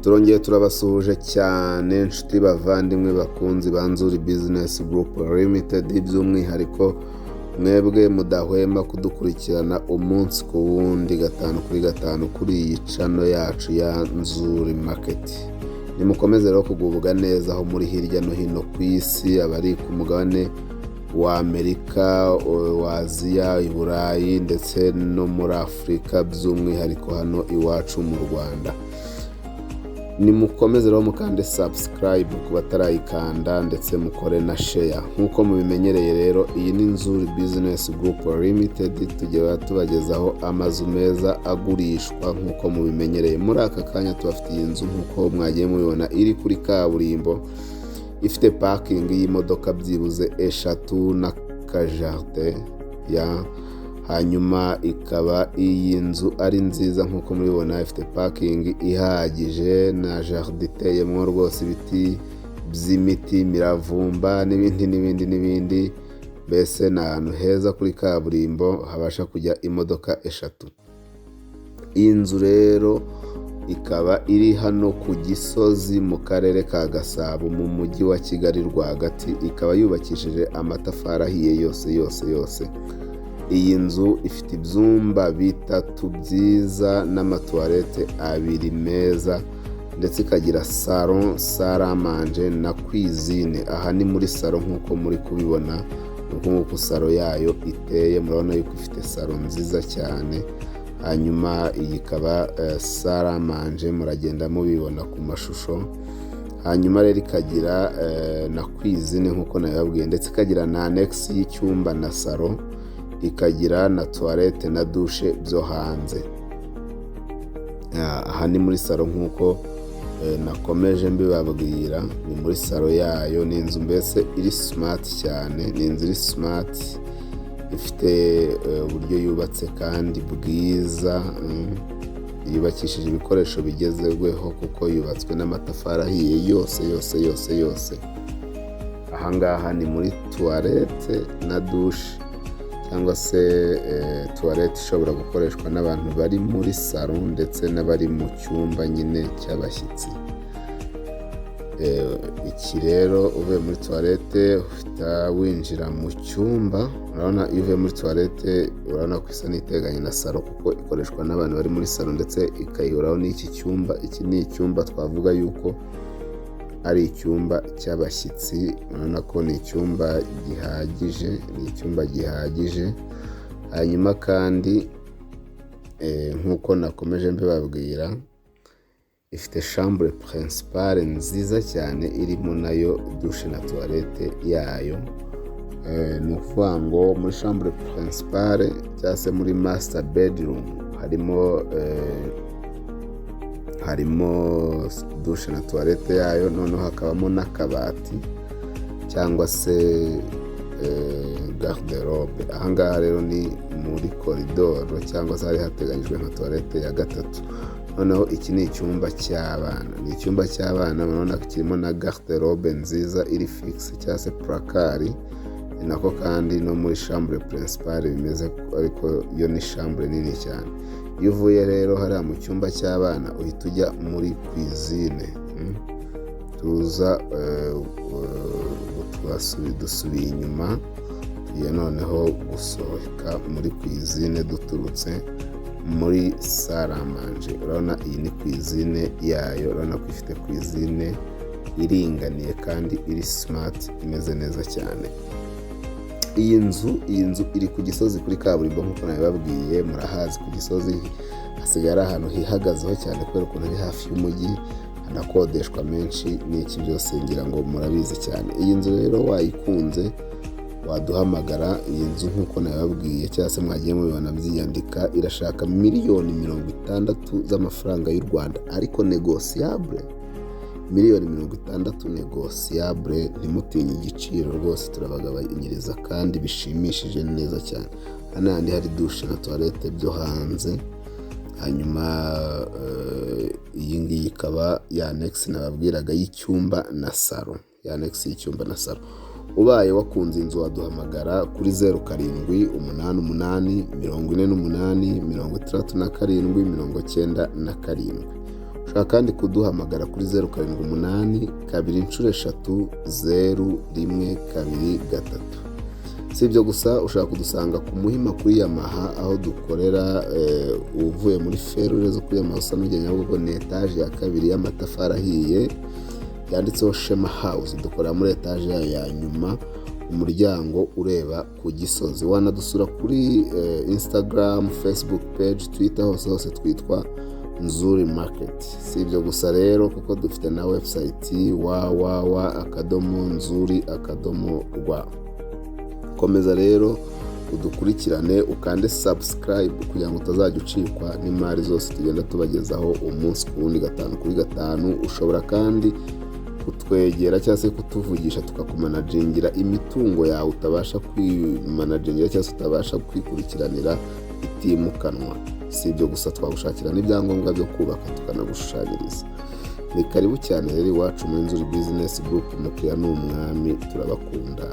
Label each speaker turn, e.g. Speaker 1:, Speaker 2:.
Speaker 1: turongeye turabasuhuje cyane inshuti bavandimwe bakunzi ba Nzuri Business Group Limited, by'umwihariko mwebwe mudahwema kudukurikirana umunsi ku wundi 5 kuri iyi channel yacu ya Nzuri Market. Nimukomeze rero kugubwa neza aho muri hirya no hino ku isi, abari ku mugabane wa Amerika, wa Aziya, i Burayi ndetse no muri Afurika, by'umwihariko hano iwacu mu Rwanda. Nimukomeze rero mukande subscribe ku batarayikanda ndetse mukore na share. Nkuko mubimenyereye rero, iyi ni Nzuri Business Group Limited, tujya tubagezaho amazu meza agurishwa nkuko mubimenyereye. Muri aka kanya tubafitiye inzu nkuko mwagiye mubibona iri kuri kaburimbo, ifite parking y'imodoka byibuze 3 na jardin ya hanyuma ikaba iyi nzu ari nziza nkuko mubibona, ifite parking ihagije na jardin iteyemo rwose ibiti by'imiti, miravumba n'ibindi. Mbese ni ahantu heza kuri kaburimbo habasha kujya imodoka 3. Iyi nzu rero ikaba iri hano ku Gisozi mu karere ka Gasabo mu mujyi wa Kigali rwagati, ikaba yubakishije amatafari ahiye yose. Iyi nzu ifite ibyumba 3 byiza n'amatoilette 2 meza, ndetse ikagira salon, salle à manger na cuisine. Aha ni muri salon nkuko muri kubibona, nkuko salon yayo iteye, murabona yuko ifite salon nziza cyane. Hanyuma iyi ikaba salle à manger, muragenda mubibona ku mashusho. Hanyuma rero ikagira na cuisine nkuko nababwiye, ndetse ikagira na annex y'icyumba na salon, ikagira na toilette na douche byo hanze. Aha ni muri salon nkuko nakomeje mbibabwira, ni muri salon yayo. Ni inzu mbese iri smart cyane, ni inzu iri smart, ifite uburyo yubatse kandi bwiza, yubakishije ibikoresho bigezweho kuko yubatswe n'amatafari ahiye yose. Ahangaha ni muri toilette na douche, cyangwa se toilette ishobora gukoreshwa n'abantu bari muri salon ndetse n'abari mu cyumba nyine cy'abashyitsi. Iki rero uvuye muri toilette ufita winjira mu cyumba, urabona iyo uvuye muri toilette urabona ko isa n'iteganye na salon kuko ikoreshwa n'abantu bari muri salon, ndetse ikayihuraho n'iki cyumba. Iki ni icyumba twavuga yuko ari icyumba cy'abashyitsi, urabona ko ni icyumba gihagije. Hanyuma kandi nkuko nakomeje mbibabwira, ifite chambre principale nziza cyane irimo nayo douche na toilette yayo. Ni ukuvuga ngo muri chambre principale cyangwa se muri master bedroom harimo douche na toilette yayo, noneho hakabamo n'akabati cyangwa se garde-robe. Ahangaha rero ni muri corridor cyangwa se hari hateganyijwe nka toilette ya 3. Noneho iki ni icyumba cy'abana, murabona ko kirimo na garde-robe nziza iri fixe cyangwa se placard. Nako kandi no muri chambre principale bimeze, ariko yo ni chambre nini cyane. Iyo uvuye rero hariya mu cyumba cy'abana uhita ujya muri cuisine. Tuza dusubiye inyuma, tugiye noneho gusohoka muri cuisine duturutse muri salle à manger. Urabona iyi ni cuisine yayo, urabona ko ifite cuisine iringaniye kandi iri smart, imeze neza cyane. Iyi nzu iri ku Gisozi kuri kaburimbo nkuko nabibabwiye. Murahazi ku Gisozi hasigaye ari ahantu hihagazeho cyane kubera ukuntu ari hafi y'umujyi, hanakodeshwa menshi n'iki byose, ngira ngo murabizi cyane. Iyi nzu rero wayikunze waduhamagara. Iyi nzu nkuko nabibabwiye cyangwa se mwagiye mubibona byiyandika, irashaka 1,60,000 z'amafaranga y'u Rwanda, ariko negociable. 1,60,000 negociable, ntimutinye igiciro rwose, turabagabanyiriza kandi bishimishije neza cyane. Hano handi hari douche na toilette byo hanze. Hanyuma iyi ngiyi ikaba ya annex nababwiraga y'icyumba na salon, Ubaye wakunze inzu waduhamagara kuri 0788 48 67 97. ushaka kandi kuduhamagara kuri 078 2 3 0 1 2 3. Si ibyo gusa, ushaka kudusanga ku Muhima kuri Yamaha aho dukorera, uvuye muri feruje zo kuri Yamaha usa n'ujya Nyabugogo, ni etaje ya 2 y'amatafari ahiye yanditseho Shema House. Dukorera muri etaje yayo ya nyuma, umuryango ureba ku Gisozi. Wanadusura kuri Instagram, Facebook page, Twitter, hose twitwa Nzuri Market. Si ibyo gusa rero, kuko dufite na website www.nzuri.rw. Komeza rero udukurikirane, ukande subscribe kugira ngo utazajya ucikwa n'imari zose tugenda tubagezaho umunsi ku wundi, 5 kuri 5. Ushobora kandi kutwegera cyangwa se kutuvugisha tukakumanagingira imitungo yawe utabasha kwimanagingira cyangwa se utabasha kwikurikiranira itimukanwa. Si ibyo gusa, twagushakira n'ibyangombwa byo kubaka tukanagushushanyiriza. Ni karibu cyane rero iwacu muri Nzuri Business Group. Umukiriya ni umwami, turabakunda.